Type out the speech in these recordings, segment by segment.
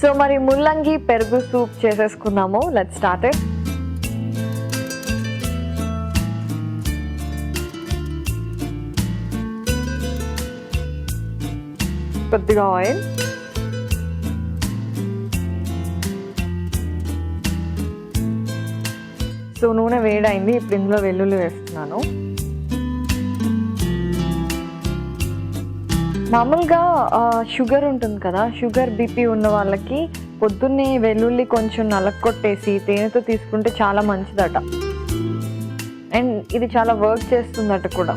So మరి ముల్లంగి పెరుగు సూప్ చేసేసుకున్నాము. Let's start it. కొద్దిగా ఆయిల్, సో నూనె వేడైంది. ఇప్పుడు ఇందులో వెల్లుల్లి వేస్తున్నాను. మామూలుగా షుగర్ ఉంటుంది కదా, షుగర్ బీపీ ఉన్న వాళ్ళకి పొద్దున్నే వెల్లుల్లి కొంచెం నలక్కొట్టేసి తేనెతో తీసుకుంటే చాలా మంచిదట. అండ్ ఇది చాలా వర్క్ చేస్తుందట కూడా.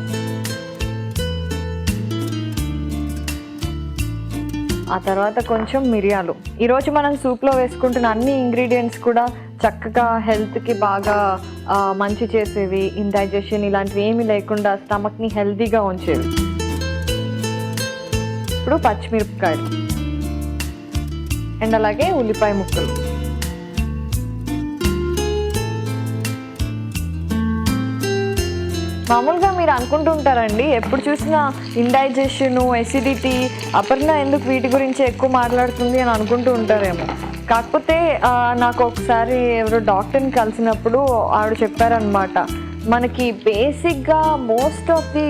ఆ తర్వాత కొంచెం మిరియాలు. ఈరోజు మనం సూప్లో వేసుకుంటున్న అన్ని ఇంగ్రీడియంట్స్ కూడా చక్కగా హెల్త్కి బాగా మంచి చేసేవి, ఇండైజెషన్ ఇలాంటివి ఏమీ లేకుండా స్టమక్ని హెల్తీగా ఉంచేవి. ఇప్పుడు పచ్చిమిరపకాయలు అండ్ అలాగే ఉల్లిపాయ ముక్కలు. మామూలుగా మీరు అనుకుంటూ ఉంటారండి, ఎప్పుడు చూసినా ఇండైజెషన్, ఎసిడిటీ, అపర్ణ ఎందుకు వీటి గురించి ఎక్కువ మాట్లాడుతుంది అని అనుకుంటూ ఉంటారేమో. కాకపోతే నాకు ఒకసారి ఎవరో డాక్టర్ని కలిసినప్పుడు ఆవిడ చెప్పారనమాట, మనకి బేసిక్గా most of the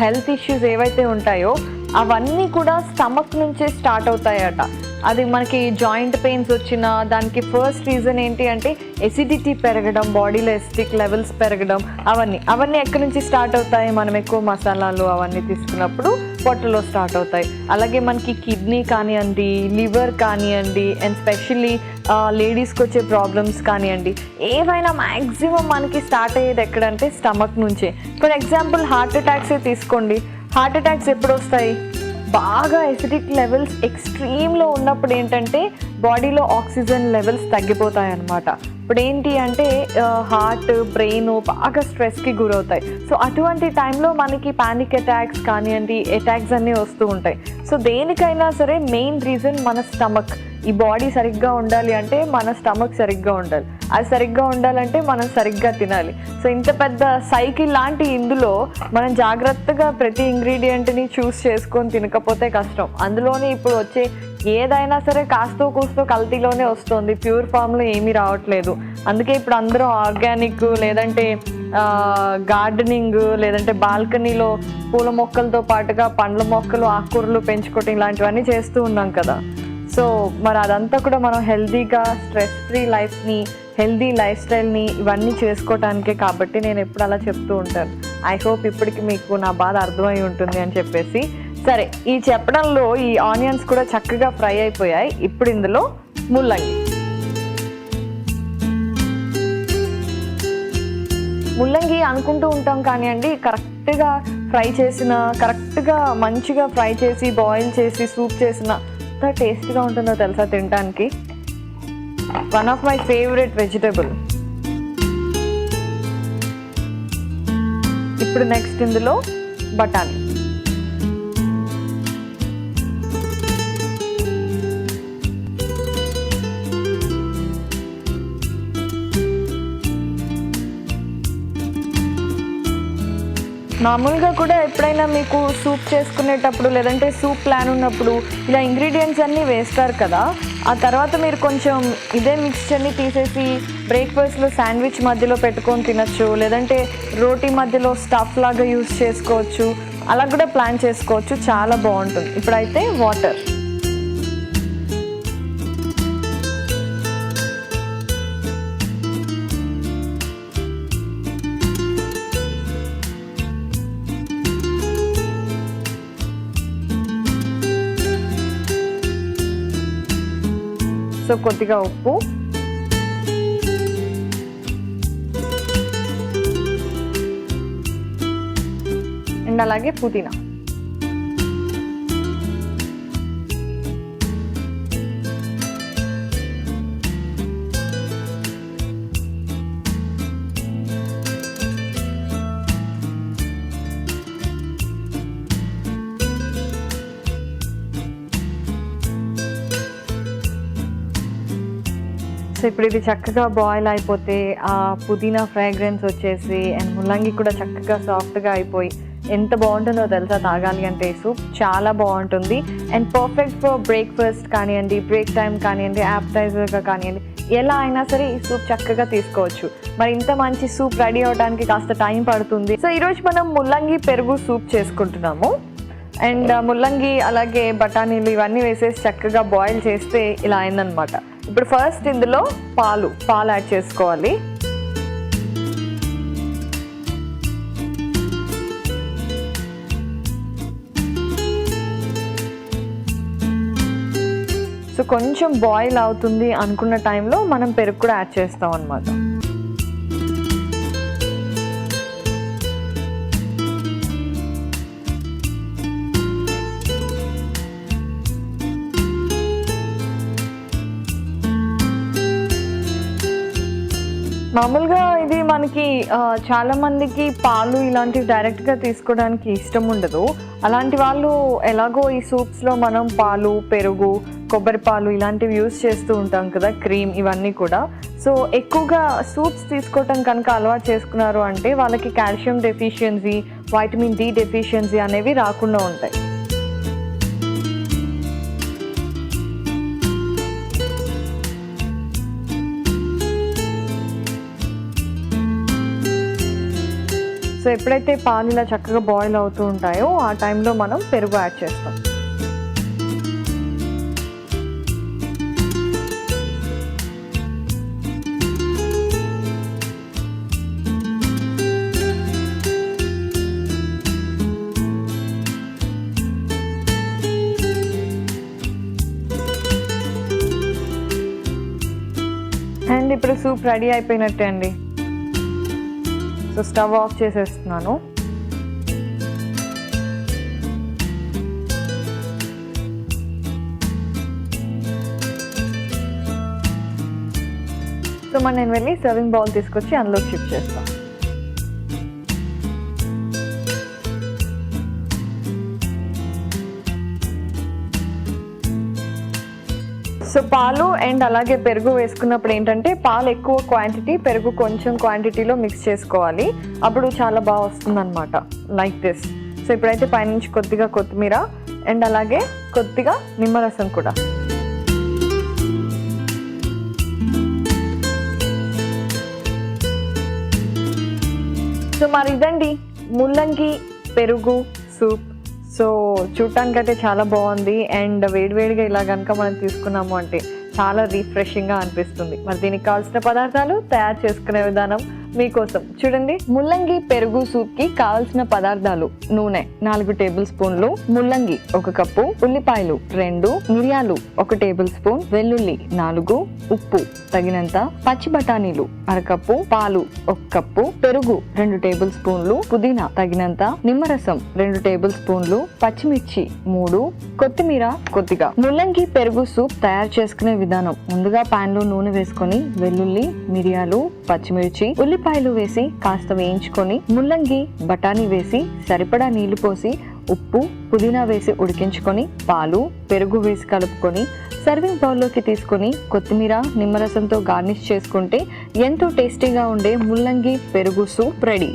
health issues ఏవైతే ఉంటాయో అవన్నీ కూడా స్టమక్ నుంచే స్టార్ట్ అవుతాయట. అది మనకి జాయింట్ పెయిన్స్ వచ్చిన దానికి ఫస్ట్ రీజన్ ఏంటి అంటే ఎసిడిటీ పెరగడం, బాడీలో ఎసిడిక్ లెవెల్స్ పెరగడం, అవన్నీ ఎక్కడి నుంచి స్టార్ట్ అవుతాయి? మనం ఎక్కువ మసాలాలు అవన్నీ తీసుకున్నప్పుడు పొట్టలో స్టార్ట్ అవుతాయి. అలాగే మనకి కిడ్నీ కానివ్వండి, లివర్ కానివ్వండి, అండ్ స్పెషల్లీ లేడీస్కి వచ్చే ప్రాబ్లమ్స్ కానివ్వండి, ఏవైనా మ్యాక్సిమం మనకి స్టార్ట్ అయ్యేది ఎక్కడంటే స్టమక్ నుంచే. ఫర్ ఎగ్జాంపుల్ హార్ట్ అటాక్సే తీసుకోండి. హార్ట్ అటాక్స్ ఎప్పుడు వస్తాయి? బాగా ఎసిడిక్ లెవెల్స్ ఎక్స్ట్రీమ్లో ఉన్నప్పుడు ఏంటంటే బాడీలో ఆక్సిజన్ లెవెల్స్ తగ్గిపోతాయి అన్నమాట. ఇప్పుడు ఏంటి అంటే హార్ట్, బ్రెయిన్ బాగా స్ట్రెస్కి గురవుతాయి. సో అటువంటి టైంలో మనకి పానిక్ అటాక్స్ కానివ్వండి, అటాక్స్ అన్నీ వస్తూ ఉంటాయి. సో దేనికైనా సరే మెయిన్ రీజన్ మన స్టమక్. ఈ బాడీ సరిగ్గా ఉండాలి అంటే మన స్టమక్ సరిగ్గా ఉండాలి. అది సరిగ్గా ఉండాలంటే మనం సరిగ్గా తినాలి. సో ఇంత పెద్ద సైకిల్ లాంటి ఇందులో మనం జాగ్రత్తగా ప్రతి ఇంగ్రీడియంట్ని చూస్ చేసుకొని తినకపోతే కష్టం. అందులోనే ఇప్పుడు వచ్చే ఏదైనా సరే కాస్తో కూస్తో కల్తీలోనే వస్తుంది, ప్యూర్ ఫామ్లో ఏమీ రావట్లేదు. అందుకే ఇప్పుడు అందరూ ఆర్గానిక్, లేదంటే గార్డెనింగ్, లేదంటే బాల్కనీలో పూల మొక్కలతో పాటుగా పండ్ల మొక్కలు, ఆకుకూరలు పెంచుకోవటం ఇలాంటివన్నీ చేస్తూ ఉన్నాం కదా. సో మరి అదంతా కూడా మనం హెల్తీగా స్ట్రెస్ ఫ్రీ లైఫ్ని, హెల్తీ లైఫ్ స్టైల్ని ఇవన్నీ చేసుకోవటానికే. కాబట్టి నేను ఎప్పుడు అలా చెప్తూ ఉంటాను. ఐ హోప్ ఇప్పటికి మీకు నా బాధ అర్థమై ఉంటుంది అని చెప్పేసి. సరే, ఈ చెప్పడంలో ఈ ఆనియన్స్ కూడా చక్కగా ఫ్రై అయిపోయాయి. ఇప్పుడు ఇందులో ముల్లంగి అనుకుంటూ ఉంటాం కానివ్వండి, కరెక్ట్గా మంచిగా ఫ్రై చేసి బాయిల్ చేసి సూప్ చేసిన ఎంత టేస్టీగా ఉంటుందో తెలుసా తినడానికి. One of my favourite vegetable. ఇప్పుడు నెక్స్ట్ ఇందులో బఠానీ. మామూలుగా కూడా ఎప్పుడైనా మీకు సూప్ చేసుకునేటప్పుడు లేదంటే సూప్ ప్లాన్ ఉన్నప్పుడు ఇలా ఇంగ్రీడియంట్స్ అన్నీ వేస్తారు కదా. ఆ తర్వాత మీరు కొంచెం ఇదే మిక్స్చర్ని తీసేసి బ్రేక్ఫాస్ట్లో శాండ్విచ్ మధ్యలో పెట్టుకొని తినచ్చు, లేదంటే రోటీ మధ్యలో స్టఫ్ లాగా యూస్ చేసుకోవచ్చు. అలా కూడా ప్లాన్ చేసుకోవచ్చు, చాలా బాగుంటుంది. ఇప్పుడైతే వాటర్. సో కొద్దిగా ఉప్పు, అండ్ అలాగే పుదీనా. సో ఇప్పుడు ఇది చక్కగా బాయిల్ అయిపోతే ఆ పుదీనా ఫ్రాగ్రెన్స్ వచ్చేసి అండ్ ముల్లంగి కూడా చక్కగా సాఫ్ట్గా అయిపోయి ఎంత బాగుంటుందో తెలుసా తాగాలి అంటే సూప్. చాలా బాగుంటుంది అండ్ పర్ఫెక్ట్ ఫర్ బ్రేక్ఫాస్ట్ కానివ్వండి, బ్రేక్ టైం కానివ్వండి, యాప్టైజర్గా కానివ్వండి, ఎలా అయినా సరే ఈ సూప్ చక్కగా తీసుకోవచ్చు. మరి ఇంత మంచి సూప్ రెడీ అవడానికి కాస్త టైం పడుతుంది. సో ఈరోజు మనం ముల్లంగి పెరుగు సూప్ చేసుకుంటున్నాము. అండ్ ముల్లంగి అలాగే బఠానీలు ఇవన్నీ వేసేసి చక్కగా బాయిల్ చేస్తే ఇలా అయిందనమాట. ఇప్పుడు ఫస్ట్ ఇందులో పాలు యాడ్ చేసుకోవాలి. సో కొంచెం బాయిల్ అవుతుంది అనుకున్న టైంలో మనం పెరుగు కూడా యాడ్ చేస్తాం అనమాట. మామూలుగా ఇది మనకి చాలా మందికి పాలు ఇలాంటివి డైరెక్ట్గా తీసుకోవడానికి ఇష్టం ఉండదు. అలాంటి వాళ్ళు ఎలాగో ఈ సూప్స్లో మనం పాలు, పెరుగు, కొబ్బరి పాలు ఇలాంటివి యూస్ చేస్తూ ఉంటాం కదా, క్రీమ్ ఇవన్నీ కూడా. సో ఎక్కువగా సూప్స్ తీసుకోవటం కనుక అలవాటు చేసుకున్నారు అంటే వాళ్ళకి calcium deficiency, vitamin D deficiency అనేవి రాకుండా ఉంటాయి. సో ఎప్పుడైతే పాలు ఇలా చక్కగా బాయిల్ అవుతూ ఉంటాయో ఆ టైంలో మనం పెరుగు యాడ్ చేస్తాం. అండ్ ఇప్పుడు సూప్ రెడీ అయిపోయినట్టే అండి. సో స్టవ్ ఆఫ్ చేసేస్తున్నాను. సో మరి నేను వెళ్ళి సర్వింగ్ బౌల్ తీసుకొచ్చి అందులో షిఫ్ట్ చేస్తాను. సో పాలు అండ్ అలాగే పెరుగు వేసుకున్నప్పుడు ఏంటంటే పాలు ఎక్కువ క్వాంటిటీ, పెరుగు కొంచెం క్వాంటిటీలో మిక్స్ చేసుకోవాలి. అప్పుడు చాలా బాగా వస్తుంది అనమాట, లైక్ దిస్. సో ఇప్పుడైతే పైనుంచి కొద్దిగా కొత్తిమీర అండ్ అలాగే కొద్దిగా నిమ్మరసం కూడా. సో మరి ఇదండి ముల్లంగి పెరుగు సూప్. సో చూడటానికైతే చాలా బాగుంది అండ్ వేడివేడిగా ఇలా కనుక మనం తీసుకున్నాము అంటే చాలా రిఫ్రెషింగ్గా అనిపిస్తుంది. మరి దీనికి కావాల్సిన పదార్థాలు, తయారు చేసుకునే విధానం మీకోసం చూడండి. ముల్లంగి పెరుగు సూప్కి కావాల్సిన పదార్థాలు: నూనె 4 టేబుల్ స్పూన్లు, ముల్లంగి 1 కప్పు, ఉల్లిపాయలు 2, మిరియాలు 1 టేబుల్ స్పూన్, వెల్లుల్లి 4, ఉప్పు తగినంత, పచ్చి బఠానీలు 1/2 కప్పు, పాలు 1 కప్పు, పెరుగు 2 టేబుల్ స్పూన్లు, పుదీనా తగినంత, నిమ్మరసం 2 టేబుల్ స్పూన్లు, పచ్చిమిర్చి 3, కొత్తిమీర కొద్దిగా. ముల్లంగి పెరుగు సూప్ తయారు చేసుకునే విధానం: ముందుగా పాన్ లో నూనె వేసుకొని వెల్లుల్లి, మిరియాలు, పచ్చిమిర్చి, ఉల్లిపాయలు వేసి కాస్త వేయించుకొని ముల్లంగి, బఠానీ వేసి సరిపడా నీళ్లు పోసి ఉప్పు, పుదీనా వేసి ఉడికించుకొని పాలు, పెరుగు వేసి కలుపుకొని సర్వింగ్ బౌల్లోకి తీసుకొని కొత్తిమీర, నిమ్మరసంతో గార్నిష్ చేసుకుంటే ఎంతో టేస్టీగా ఉండే ముల్లంగి పెరుగు సూప్ రెడీ.